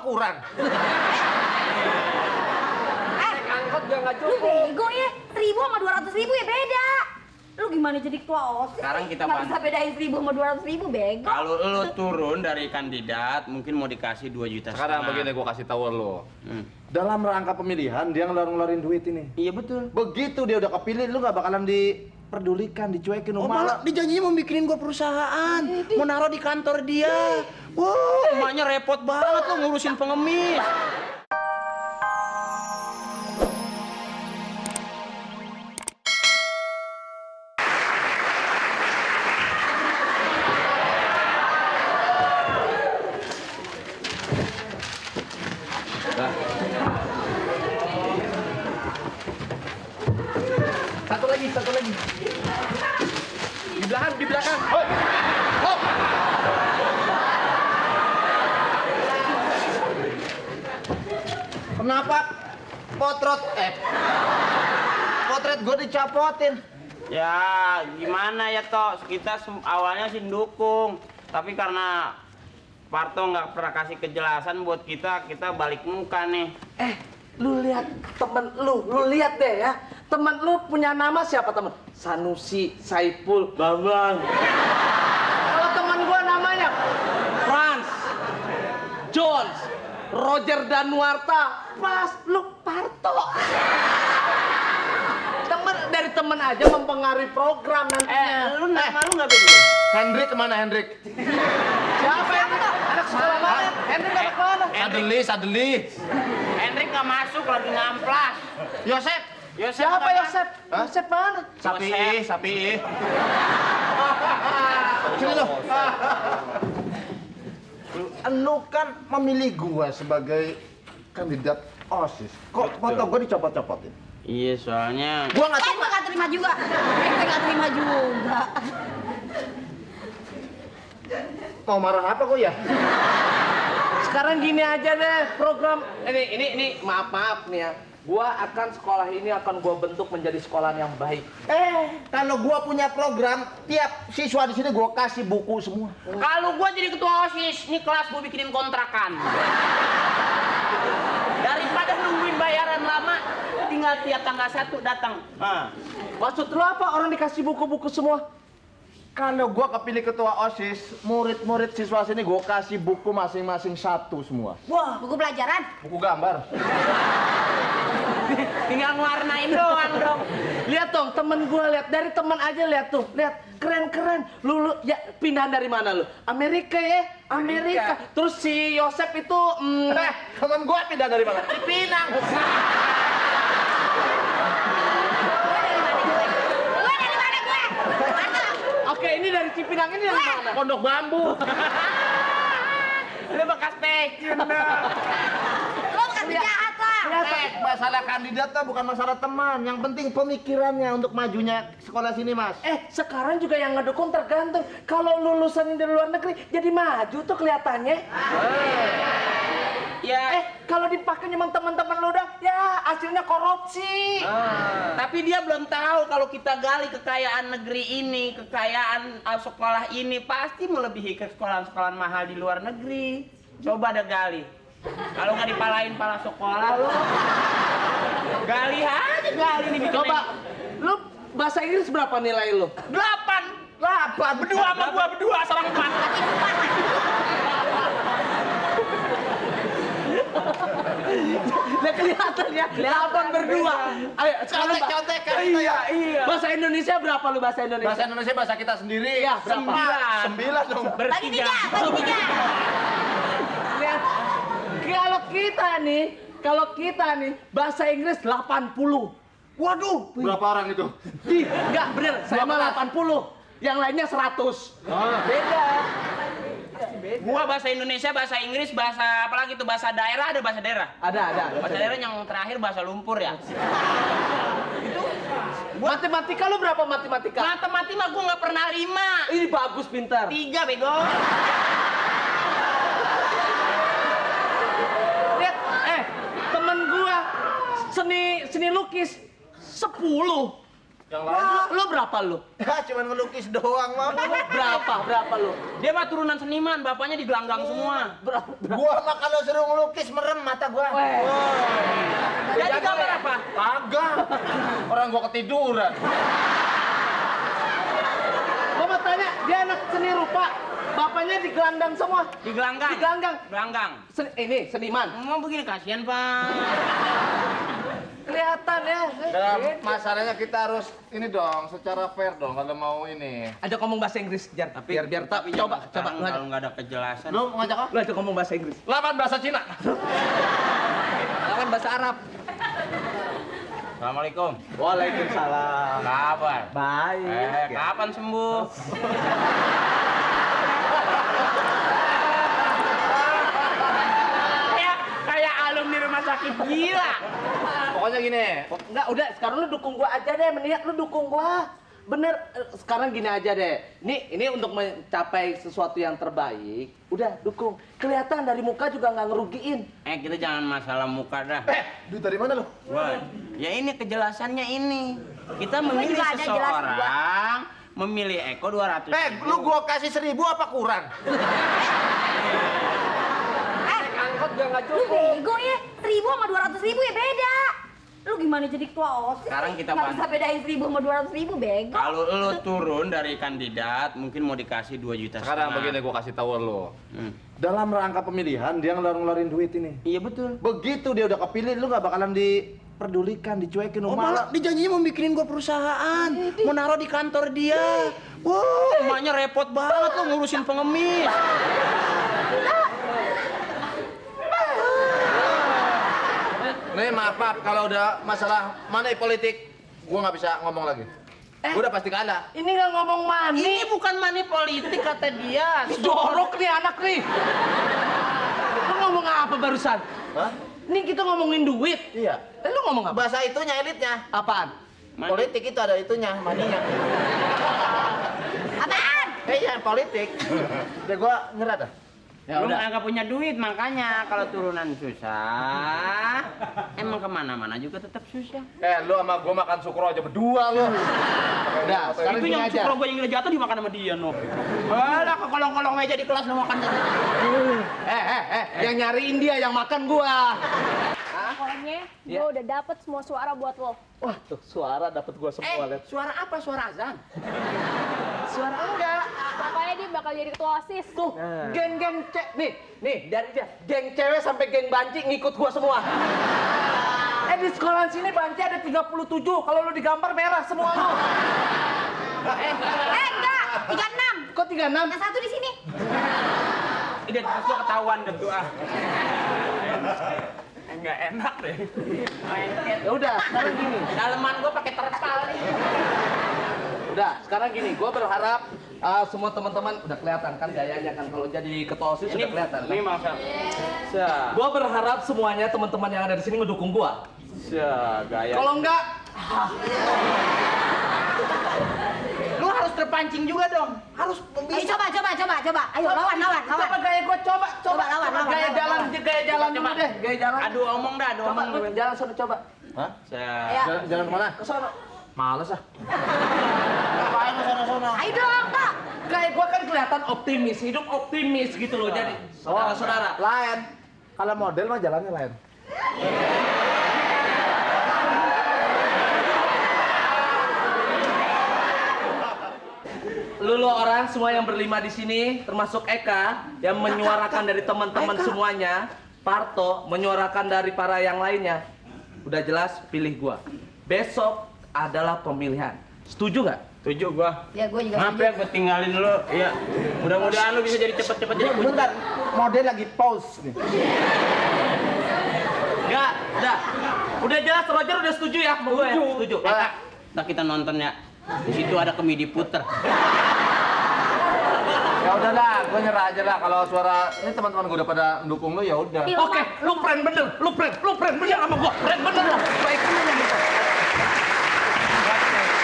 kurang. Angkot juga nggak Lu cukup. bego ya, 1000 sama 200.000 ya beda. Lu gimana jadi ketua OSIS? Sekarang kita nggak bisa bantu. bedain 1000 sama 200.000 bego. Kalau lo turun dari kandidat, mungkin mau dikasih 2 juta. Sekarang begini gua kasih tahu lo. Dalam rangka pemilihan dia ngeluarin duit ini. Iya betul. Begitu dia udah kepilih lu nggak bakalan diperdulikan, dicuekin. Oh malah dijanjinya mau bikinin gua perusahaan, mau naruh di kantor dia. Wow, emaknya repot banget lo ngurusin pengemis. Satu lagi. Di belakang. Hoi. Hop. Kenapa potret gue dicopotin? Ya gimana ya toh, kita awalnya sih dukung, tapi karena Parto nggak pernah kasih kejelasan buat kita balik muka nih. Lu lihat temen lu lihat deh ya. Temen lu punya nama siapa temen? Sanusi, Saipul, Bambang. Kalau temen gua namanya Frans, Jones, Roger Danuarta, pas lu Parto. Dari temen aja mempengaruhi program nantinya. Lu nama lu nggak beda? Hendrik kemana Hendrik? Siapa yang anak sekolah mana? Hendrik anak mana? Sadeli. Hendrik nggak masuk, lagi ngamplas. Yosep. Siapa mana? Yosep? Yosep mana? Sapi. Sini lo. Lu kan memilih gua sebagai kandidat OSIS. Kok foto gua dicopot-copotin? Iya soalnya. Gua nggak Gua nggak terima juga. Ente nggak terima juga. mau marah apa kok ya? Sekarang gini aja deh, program ini maaf nih ya. Gua akan sekolah ini akan gua bentuk menjadi sekolah yang baik. Kalau gua punya program, tiap siswa di sini gua kasih buku semua. Kalau gua jadi ketua OSIS, nih kelas gua bikinin kontrakan. Daripada nungguin bayaran lama, tinggal tiap tanggal 1 datang. Maksud lu apa? Orang dikasih buku-buku semua. Kalau gua kepilih ketua OSIS, murid-murid siswa sini gua kasih buku masing-masing satu semua. Wah, buku pelajaran. Buku gambar. Tinggal ngewarnain doang dong. Lihat dong, temen gua lihat dari temen aja lihat tuh, lihat keren-keren. Lu ya pindahan dari mana lu? Amerika ya? Amerika. Terus si Yosep itu Temen gua pindah dari mana? di Pinang. Oke, ini dari Cipinang, ini dari mana? Pondok Bambu. Ini bekas pecun Lo bukan penjahat lah. Masalah kandidat tuh bukan masalah teman. Yang penting pemikirannya untuk majunya sekolah sini, Mas. Sekarang juga yang ngedukung tergantung. Kalau lulusan dari luar negeri jadi maju tuh kelihatannya. Ya, Kalau dipakai cuma teman-teman lu dong, ya hasilnya korupsi. tapi dia belum tahu kalau kita gali kekayaan negeri ini, kekayaan sekolah ini pasti melebihi ke sekolah-sekolah mahal di luar negeri. Coba ada gali. Kalau nggak dipalain pala sekolah, lo gali aja gali nih. Coba, lu bahasa Inggris berapa nilai lu? 8 berdua sama gua berdua sarang 4. Nah kelihatan ya, 8 berdua. Ayo, sekarang Contek-contekan. iya. Bahasa Indonesia berapa lu bahasa Indonesia? Bahasa Indonesia bahasa kita sendiri. Iya, berapa? 9 dong. Bagi 3. Lihat, kalau kita nih bahasa Inggris 80. Waduh. Berapa orang itu? Enggak bener, saya mah 80. Yang lainnya 100. Beda. Gua bahasa Indonesia, bahasa Inggris, bahasa apalagi tuh bahasa daerah, ada bahasa daerah. Ada. Bahasa daerah yang terakhir bahasa lumpur ya. Matematika lu berapa matematika? Matematika mah gua nggak pernah 5. Ini bagus, pintar. 3 bego. Lihat, temen gua seni lukis 10. Yang lain Lu berapa lu? ya cuman ngelukis doang, Mam. Berapa lu? Dia mah turunan seniman, bapaknya digelanggang semua. Berapa? Gua mah kalau suruh ngelukis merem mata gua. Weh. Jadi gambar apa? Kagak. Orang gua ketiduran. Gua mau tanya, dia anak seni rupa. Bapaknya digelandang semua. Digelanggang. Digelanggang. Gelanggang. Ini seniman. Mau begini kasihan, Pak. Kelihatan ya. Dalam masalahnya kita harus ini dong, secara fair dong kalau mau ini. Ajak ngomong bahasa Inggris, Jar. biar tak coba. Sekarang Lu kalau nggak ada kejelasan. Lu ngajak apa? Lu ajak ngomong bahasa Inggris. Lawan bahasa Cina. Lawan bahasa Arab. Assalamualaikum. Waalaikumsalam. Kabar? Baik. Kapan sembuh? kayak alumni rumah sakit gila. Pokoknya gini. Enggak, udah sekarang lu dukung gua aja deh, mendingan lu dukung gua. Bener, sekarang gini aja deh. Ini untuk mencapai sesuatu yang terbaik, udah dukung. Kelihatan dari muka juga nggak ngerugiin. Kita jangan masalah muka dah. Duit dari mana lu? Wah, ya ini kejelasannya ini. Kita memilih juga ada jelas, seseorang, memilih Eko 200. Lu gua kasih 1.000 apa kurang? Angkot juga nggak Lu cukup. bego ya, 1.000 sama 200.000 ya beda. Lu gimana jadi ketua OSIS? Sekarang kita nggak bantu. bisa bedain 1.000 sama 200.000 bego. Kalau lu turun dari kandidat, mungkin mau dikasih 2 juta Sekarang setengah. begini gua kasih tahu lu. Hmm. Dalam rangka pemilihan dia ngeluarin duit ini. Iya betul. Begitu dia udah kepilih lu nggak bakalan diperdulikan, dicuekin Oh, malah. malah dijanjinya mau bikinin gua perusahaan, mau naruh di kantor dia. Wah, emaknya repot banget lo ngurusin pengemis. Nih maaf kalau udah masalah money politik, gua nggak bisa ngomong lagi. Gua udah pasti kalah. Ini nggak ngomong money. Ini bukan money politik kata dia. Jorok nih anak nih. Lu ngomong apa barusan? Hah? Ini kita ngomongin duit. Iya. Lu ngomong apa? Bahasa itunya elitnya. Apaan? Politik itu ada itunya, maninya. Apaan? Iya, politik. Udah gua nyerah dah. Ya Lu udah. nggak punya duit, makanya kalau turunan susah, emang kemana-mana juga tetap susah. Lu sama gua makan sukro aja berdua lu. Udah, sekarang Itu gini yang aja. cukro gue yang udah jatuh dimakan sama dia, no. Alah, ke kolong-kolong meja di kelas lo makan. Yang nyariin dia, yang makan gua. Pokoknya Ya. gue udah dapet semua suara buat lo. Wah, tuh suara dapat gua semua lihat. Suara apa? Suara azan? Suara enggak. Pokoknya dia bakal jadi ketua OSIS. Tuh, geng-geng nih dari dia, geng cewek sampai geng banci ngikut gua semua. Di sekolah sini banci ada 37, kalau lu digambar merah semua lu. Enggak, 36. Kok 36? Yang satu di sini. Identitas gua ketahuan deh tuh ah. Enggak enak deh. Ya udah, sekarang gini. Daleman gua pakai terpal nih. Udah, sekarang gini, gua berharap semua teman-teman udah kelihatan kan gayanya kan kalau jadi ketua OSIS sudah kelihatan kan. Ini masa. Gua berharap semuanya teman-teman yang ada di sini ngedukung gua. Gaya. Kalau enggak, Lu harus terpancing juga dong. Harus Ayo coba. Ayo lawan. coba gaya gua coba. Lawan. Gaya jalan dulu deh, gaya jalan. Adu omong dah, adu Coba omong. lu jalan sana coba. Hah? Ayo. Jalan kemana? Ke sana. Males ah. Ngapain lu sono-sono? Ayo dong, Kak. Kayak gua kan kelihatan optimis, hidup optimis gitu loh. Jadi saudara-saudara. Lain. Kalau model mah jalannya lain. Lu orang semua yang berlima di sini, termasuk Eka yang menyuarakan dari teman-teman semuanya, Parto menyuarakan dari para yang lainnya. Udah jelas pilih gua. Besok adalah pemilihan. Setuju nggak? Setuju gua. Ya gue juga Maaf setuju. ya, gua tinggalin lu. Iya. Mudah-mudahan lu bisa jadi cepet-cepet jadi Bentar, model lagi pause nih. Enggak, udah. Udah jelas Roger udah setuju ya sama gue ya? Setuju. Kak, ntar kita nonton ya. Di situ ada komedi puter. Ya udahlah, gua nyerah aja lah kalau suara ini teman-teman gua udah pada mendukung lu ya udah. Oke, lu friend bener sama gua. Friend bener lah. Baik bener yang gitu.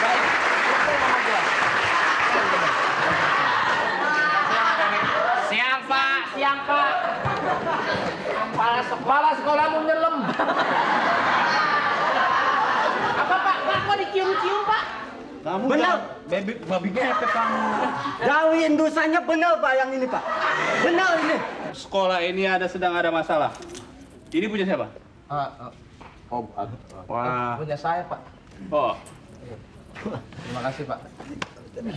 Baik. Lu friend sama gua. Siang Pak, siang Pak. Kepala sekolahmu nyelem. Apa Pak? Pak, kok dicium-cium Pak? Kamu Benar. babi ngepet kamu. Jauhin dosanya benar Pak yang ini Pak. Benar ini. Sekolah ini sedang ada masalah. Ini punya siapa? Wah. Punya saya, Pak. Oh. Terima kasih, Pak.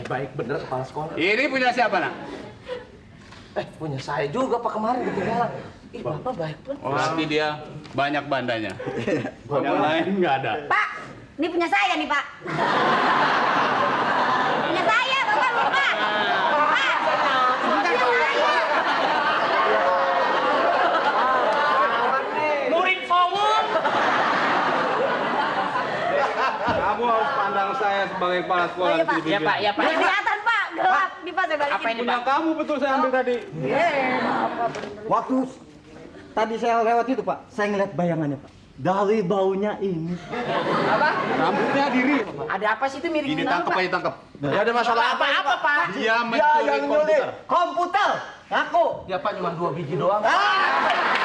Baik bener kepala sekolah. Ini punya siapa, Nak? Punya saya juga, Pak, kemarin ketinggalan. Ih, Bapak baik banget. Berarti dia banyak bandanya. Yang lain nggak ada. Pak, ini punya saya nih, Pak. Punya saya, Bapak lupa. Pak, punya saya. Murid forward. Kamu harus pandang saya sebagai kepala sekolah. Oh, iya, Pak. Ya Pak, ya Pak. Nggak kelihatan, Pak. Gelap. Di Pak, saya balikin. Apa ini Punya Pak? kamu betul saya ambil tadi. Waktu tadi saya lewat itu Pak, saya ngeliat bayangannya Pak. Dari baunya ini. Rambutnya diri. Ada apa sih itu Ini miringin tangkap apa? aja tangkap. Ya ada masalah apa? Apa Pak? Dia Ya mencuri yang nyulik komputer. komputer. Aku. Ya, Pak, cuma 2 biji doang. Ah!